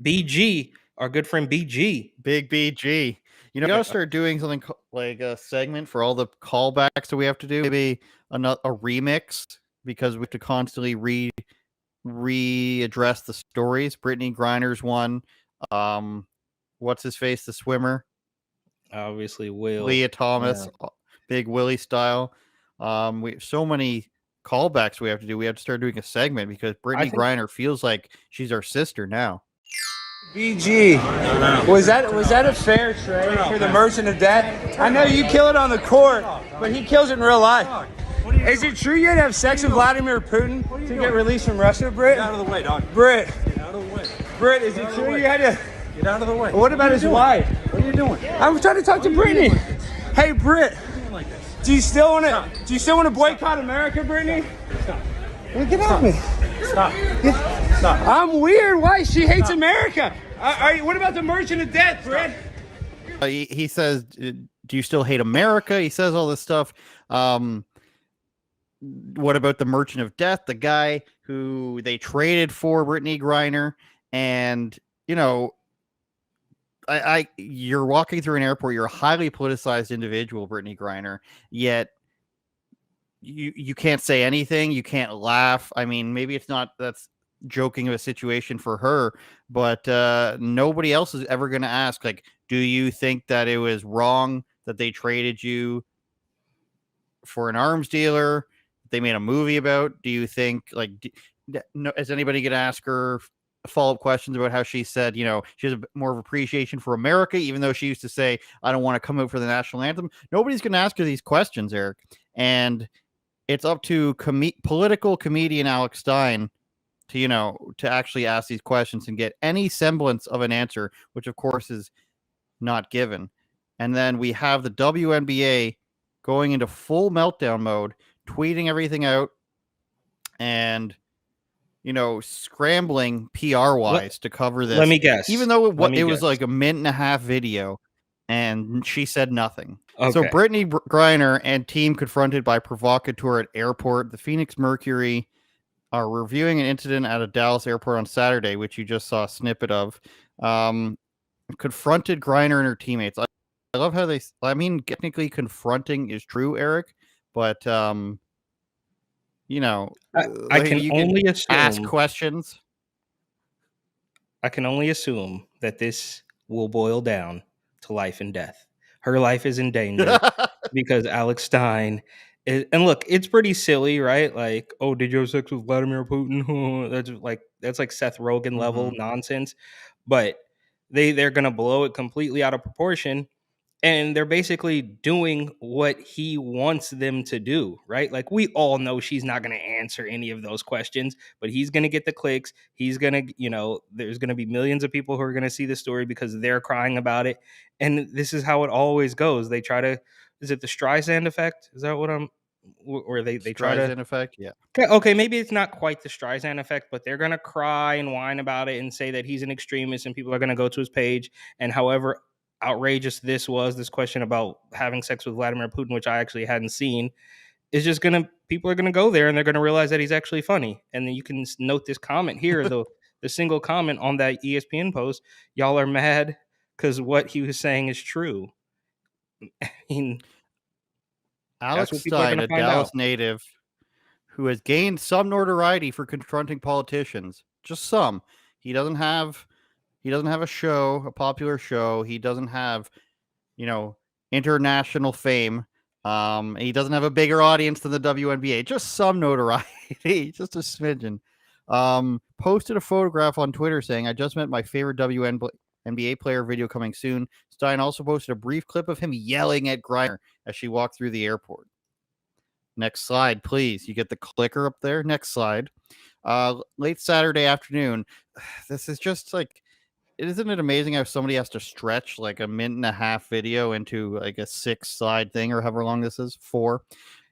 BG, our good friend BG. Big BG. You know, we gotta start doing something like a segment for all the callbacks that we have to do. Maybe a remix, because we have to constantly readdress the stories. Brittney Griner's one. What's his face? The swimmer. Obviously, Will. Leah Thomas, Big Willie style. We have so many callbacks we have to do. We have to start doing a segment because Brittney Griner feels like she's our sister now. BG, was that a fair trade for the Merchant of Death? I know you kill it on the court, but he kills it in real life. Is it true you had to have sex with Vladimir Putin to get released from Russia, Britt? Get out of the way, dog. Britt. Get out of the way. Britt, is it true you had to... Get out of the way. What about his wife? What are you doing? I'm trying to talk to Brittany. Hey, Britt. Do you still want to boycott America, Brittany? Stop. Well, get off me. Stop. Stop. I'm weird. Why? She hates America. What about the Merchant of Death, Britt? He says, do you still hate America? He says all this stuff. What about the Merchant of Death, the guy who they traded for Brittney Griner? And, you know, you're walking through an airport, you're a highly politicized individual, Brittney Griner, yet you can't say anything, you can't laugh. I mean, maybe that's joking of a situation for her, but nobody else is ever going to ask, like, do you think that it was wrong that they traded you for an arms dealer they made a movie about? Do you think, like, is anybody going to ask her follow-up questions about how she said, you know, she has more of appreciation for America, even though she used to say, I don't want to come out for the national anthem? Nobody's going to ask her these questions, Eric. And it's up to political comedian Alex Stein to, you know, to actually ask these questions and get any semblance of an answer, which of course is not given. And then we have the WNBA going into full meltdown mode, tweeting everything out and, you know, scrambling PR-wise to cover this. Let me guess. Even though it was like a minute and a half video, and she said nothing. Okay. So Brittney Griner and team confronted by provocateur at airport. The Phoenix Mercury are reviewing an incident at a Dallas airport on Saturday, which you just saw a snippet of. Confronted Griner and her teammates. I love how technically confronting is true, Eric, but you know, I can only ask questions. I can only assume that this will boil down to life and death. Her life is in danger because Alex Stein is, and look, it's pretty silly, right? Like, oh, did you have sex with Vladimir Putin? that's like Seth Rogen level nonsense. But they're gonna blow it completely out of proportion. And they're basically doing what he wants them to do, right? Like, we all know she's not going to answer any of those questions, but he's going to get the clicks. He's going to, you know, there's going to be millions of people who are going to see the story because they're crying about it. And this is how it always goes. They try to, is it the Streisand effect? Is that what or they try to. Streisand effect, yeah. Okay, maybe it's not quite the Streisand effect, but they're going to cry and whine about it and say that he's an extremist, and people are going to go to his page. And however outrageous this question about having sex with Vladimir Putin, which I actually hadn't seen, is just people are gonna go there and they're gonna realize that he's actually funny. And then you can note this comment here, the single comment on that ESPN post: y'all are mad because what he was saying is true. I mean, Alex Stein, a Dallas native who has gained some notoriety for confronting politicians, just some. He doesn't have a show, a popular show. He doesn't have, you know, international fame. He doesn't have a bigger audience than the WNBA. Just some notoriety, just a smidgen. Posted a photograph on Twitter saying, I just met my favorite WNBA player, video coming soon. Stein also posted a brief clip of him yelling at Griner as she walked through the airport. Next slide, please. You get the clicker up there. Next slide. Late Saturday afternoon. This is just like, isn't it amazing how somebody has to stretch like a minute and a half video into like a 6-slide thing, or however long this is? 4.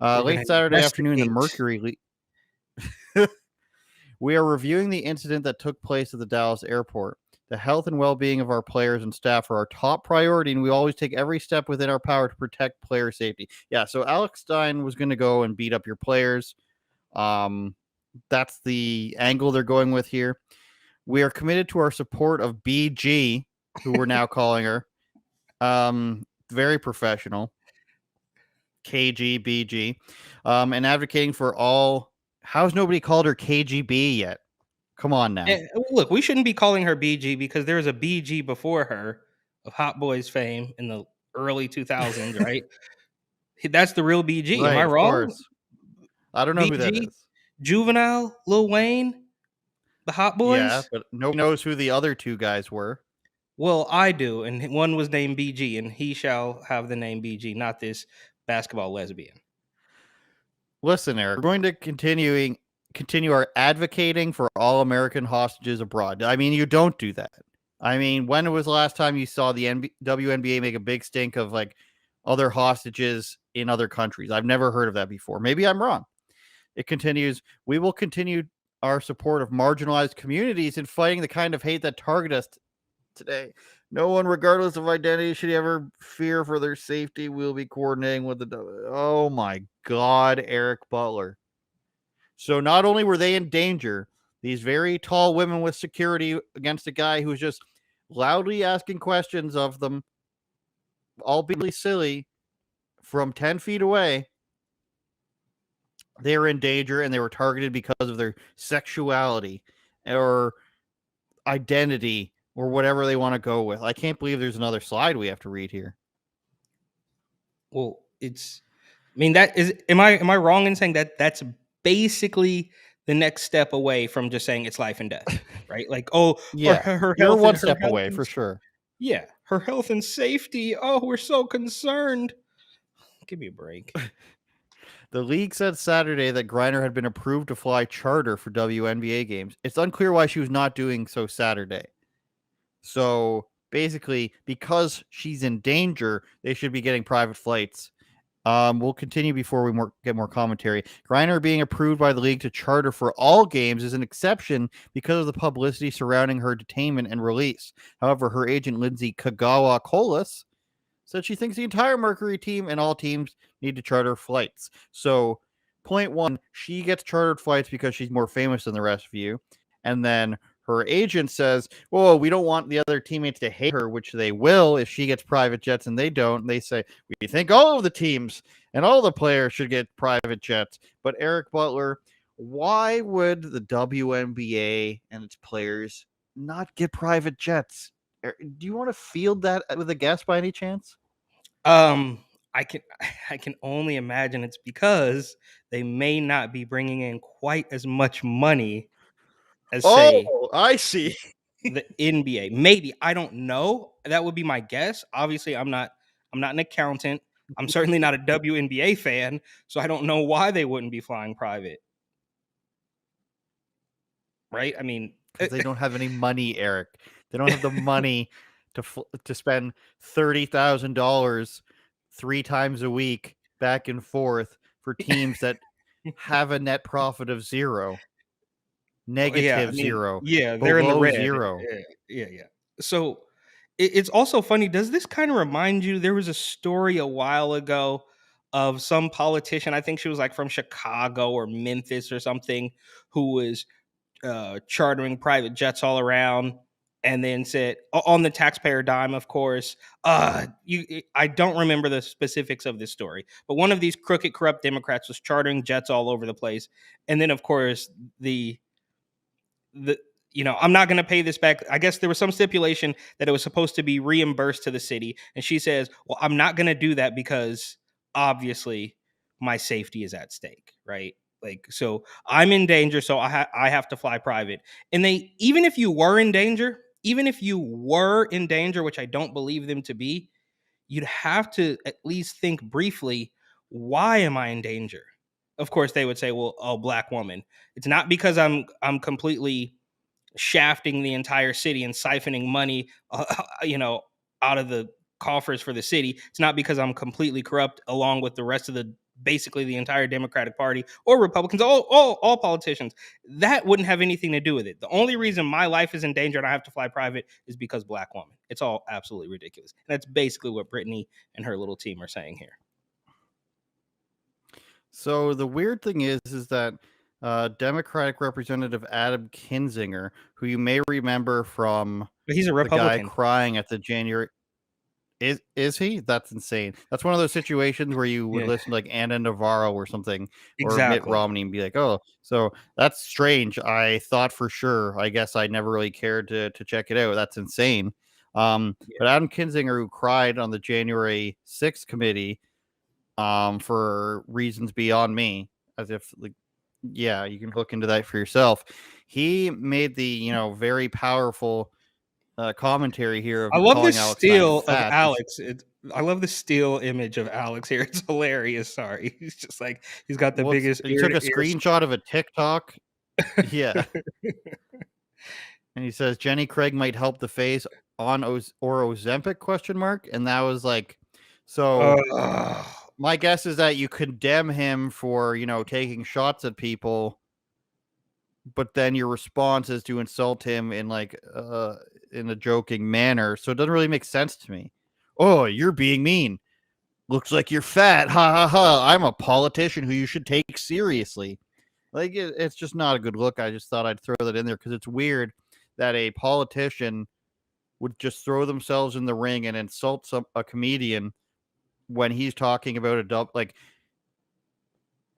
Late Saturday afternoon, the Mercury. We are reviewing the incident that took place at the Dallas airport. The health and well-being of our players and staff are our top priority, and we always take every step within our power to protect player safety. Yeah, so Alex Stein was going to go and beat up your players. That's the angle they're going with here. We are committed to our support of BG, who we're now calling her. Very professional. KG, BG. And advocating for all. How's nobody called her KGB yet? Come on now. Look, we shouldn't be calling her BG because there was a BG before her of Hot Boys fame in the early 2000s, right? That's the real BG. Am Right, I of wrong? course. I don't know who that BG, is. Juvenile, Lil Wayne, the Hot Yeah, Boys. but nobody knows who the other two guys were. Well, I do, and one was named BG, and he shall have the name BG, not this basketball lesbian. Listen, Eric, we're going to continue our advocating for all American hostages abroad. I mean, you don't do that. I mean, when was the last time you saw the WNBA make a big stink of like other hostages in other countries? I've never heard of that before. Maybe I'm wrong. It continues. We will continue our support of marginalized communities in fighting the kind of hate that target us today. No one, regardless of identity, should ever fear for their safety. We'll be coordinating with the. Oh my God, Eric Butler. So not only were they in danger, these very tall women with security against a guy who's just loudly asking questions of them, albeit silly, from 10 feet away, they were in danger and they were targeted because of their sexuality or identity or whatever they want to go with. I can't believe there's another slide we have to read here. Well, that is. Am I wrong in saying that that's basically the next step away from just saying it's life and death, right? Like, oh, Yeah, her you're health, one and her step health away and- for sure. Yeah, her health and safety. Oh, we're so concerned. Give me a break. The league said Saturday that Griner had been approved to fly charter for WNBA games. It's unclear why she was not doing so Saturday. So basically, because she's in danger, they should be getting private flights. We'll continue before we get more commentary. Griner being approved by the league to charter for all games is an exception because of the publicity surrounding her detainment and release. However, her agent Lindsay Kagawa-Colas said she thinks the entire Mercury team and all teams need to charter flights. So, point one, she gets chartered flights because she's more famous than the rest of you. And then her agent says, well, we don't want the other teammates to hate her, which they will if she gets private jets and they don't. They say, we think all of the teams and all the players should get private jets. But Eric Butler, why would the WNBA and its players not get private jets? Do you want to field that with a guess by any chance? I can only imagine it's because they may not be bringing in quite as much money as say I see. the NBA. Maybe, I don't know. That would be my guess. Obviously, I'm not an accountant. I'm certainly not a WNBA fan, so I don't know why they wouldn't be flying private. Right? I mean, because they don't have any money, Eric. They don't have the money to spend $30,000 3 times a week back and forth for teams that have a net profit of zero, negative zero. Yeah, they're in the red. Zero. Yeah. So it's also funny. Does this kind of remind you? There was a story a while ago of some politician. I think she was like from Chicago or Memphis or something, who was chartering private jets all around, and then said on the taxpayer dime, of course. I don't remember the specifics of this story, but one of these crooked, corrupt Democrats was chartering jets all over the place, and then of course the I'm not going to pay this back. I guess there was some stipulation that it was supposed to be reimbursed to the city, and she says, well, I'm not going to do that because obviously my safety is at stake, right? Like, so I'm in danger, so I have to fly private. And even if you were in danger, which I don't believe them to be, you'd have to at least think briefly, why am I in danger? Of course, they would say, well, oh, black woman. It's not because I'm completely shafting the entire city and siphoning money, out of the coffers for the city. It's not because I'm completely corrupt along with the rest of basically the entire Democratic Party or Republicans, all politicians. That wouldn't have anything to do with it. The only reason my life is in danger and I have to fly private is because black woman. It's all absolutely ridiculous. And that's basically what Brittany and her little team are saying here. So the weird thing is that Democratic Representative Adam Kinzinger, who you may remember from But he's a the guy Republican. crying at the January. Is he? That's insane. That's one of those situations where you would Yeah, listen to like Anna Navarro or something, or Mitt exactly. Romney, and be like, "Oh, so that's strange." I thought for sure. I guess I never really cared to check it out. That's insane. But Adam Kinzinger, who cried on the January 6th committee, for reasons beyond me, as if like, yeah, you can look into that for yourself. He made the very powerful commentary here I of love the calling Alex Stein still of fat. Alex. I love the still image of Alex here. It's hilarious. Sorry, he's just like he's got the What's biggest he ear took to a ear. screenshot of a TikTok. Yeah, and he says Jenny Craig might help the face on or Ozempic question mark, and that was like, so Ugh. my guess is that you condemn him for taking shots at people, but then your response is to insult him in like in a joking manner, so it doesn't really make sense to me. Oh, you're being mean. Looks like you're fat. Ha ha ha. I'm a politician who you should take seriously. Like it's just not a good look. I just thought I'd throw that in there because it's weird that a politician would just throw themselves in the ring and insult a comedian when he's talking about a dub. Like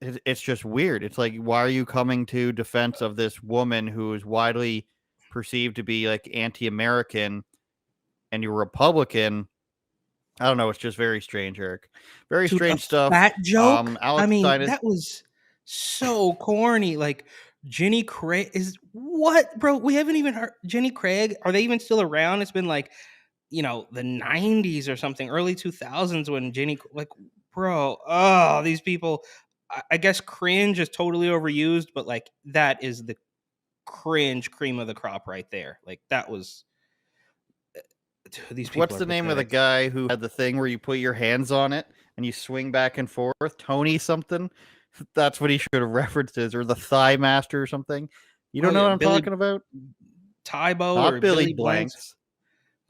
it's just weird. It's like, why are you coming to defense of this woman who is widely perceived to be like anti-American, and you're Republican? I don't know. It's just very strange, Eric. Very Dude, a strange stuff. fat joke? I Alex mean, Stein is that was so corny. Like Jenny Craig is what, bro? We haven't even heard Jenny Craig. Are they even still around? It's been like, the 90s or something, early 2000s when Jenny, like, bro, oh, these people, I guess cringe is totally overused, but like that is the cringe cream of the crop right there. Like that was, dude, these people What's are the name of the pathetic. guy who had the thing where you put your hands on it and you swing back and forth? Tony something. That's what he should have referenced as, or the Thigh Master or something. You Oh don't know yeah, what I'm talking about? Tybo Not or Billy Billy Blanks. Blanks.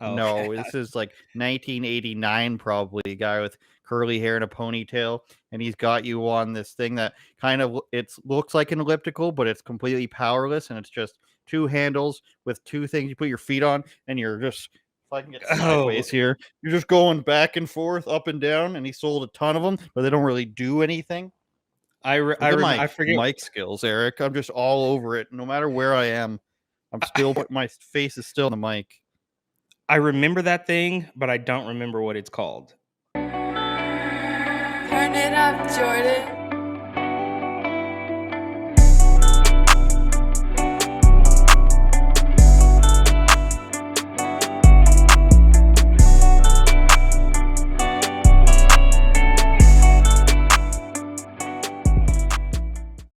Oh, okay. No, this is like 1989, probably. A guy with curly hair and a ponytail, and he's got you on this thing that kind of looks like an elliptical, but it's completely powerless, and it's just two handles with two things you put your feet on, and you're just, if I can get Oh, sideways here, you're just going back and forth, up and down, and he sold a ton of them, but they don't really do anything. Look at my I forget. mic skills, Eric. I'm just all over it. No matter where I am, I'm still, my face is still on the mic. I remember that thing, but I don't remember what it's called. Turn it up, Jordan.